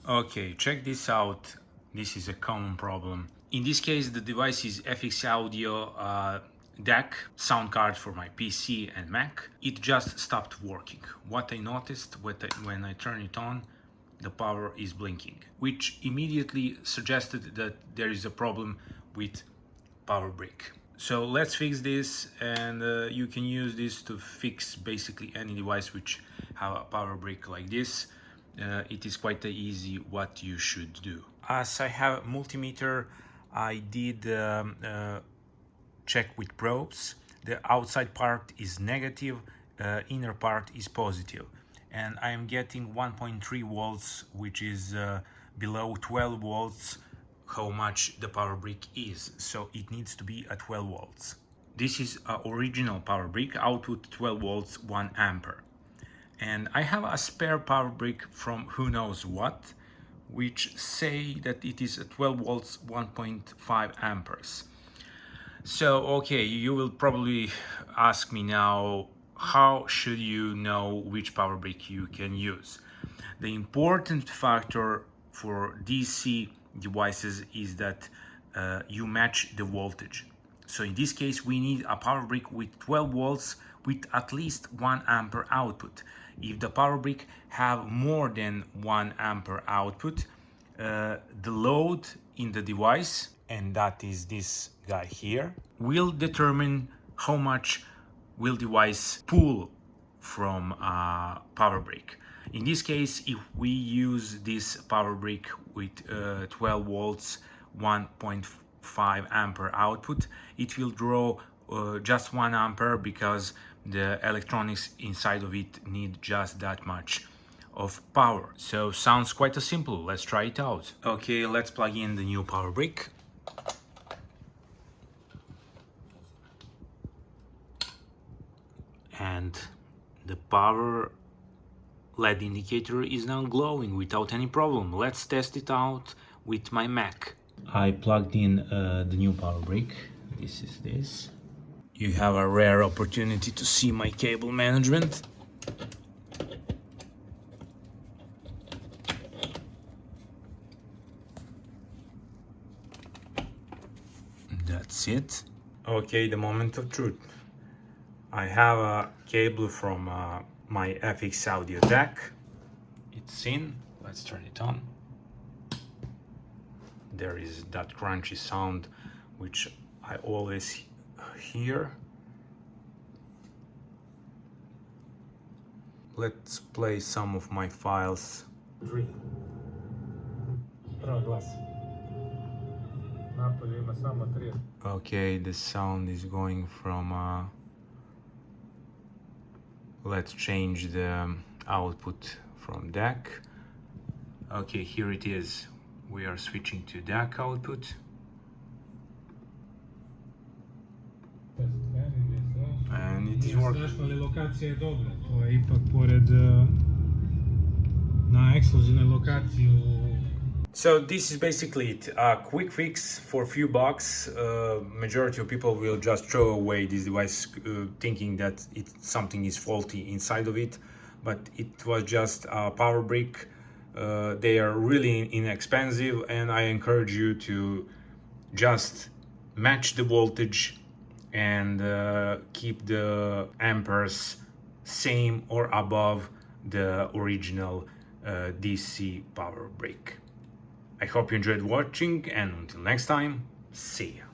Okay, check this out. This is a common problem. In this case, the device is FX Audio DAC sound card for my PC and Mac. It just stopped working. What I noticed when I turn it on, the power is blinking, which immediately suggested that there is a problem with power brick. So let's fix this, and you can use this to fix basically any device which have a power brick like this. It is quite easy what you should do. As I have a multimeter, I did check with probes. The outside part is negative, inner part is positive, and I am getting 1.3 volts, which is below 12 volts how much the power brick is, so it needs to be at 12 volts. This is an original power brick, output 12 volts 1 ampere, and I have a spare power brick from who knows what, which say that it is at 12 volts 1.5 amperes. So okay, you will probably ask me now, how should you know which power brick you can use? The important factor for DC devices is that you match the voltage. So in this case, we need a power brick with 12 volts with at least 1 ampere output. If the power brick have more than 1 ampere output, the load in the device, and that is this guy here, will determine how much will device pull from a power brick. In this case, if we use this power brick with 12 volts 1.5 ampere output, it will draw just 1 ampere because the electronics inside of it need just that much of power. So sounds quite simple. Let's try it out. Okay, let's plug in the new power brick. And the power LED indicator is now glowing without any problem. Let's test it out with my Mac. I plugged in the new power brick. This is this. You have a rare opportunity to see my cable management. That's it. Okay, the moment of truth. I have a cable from my FX Audio DAC. It's in. Let's turn it on. There is that crunchy sound which I always hear. Let's play some of my files. Okay, the sound is going from let's change the output from DAC. Okay, here it is. We are switching to DAC output. And it is working. Ali lokacija je dobra, to je ipak pored na ekskluzivnoj lokaciji u... So this is basically it. A quick fix for a few bucks. Majority of people will just throw away this device thinking that something is faulty inside of it, but it was just a power brick. They are really inexpensive, and I encourage you to just match the voltage and keep the amperes same or above the original DC power brick. I hope you enjoyed watching, and until next time, see ya.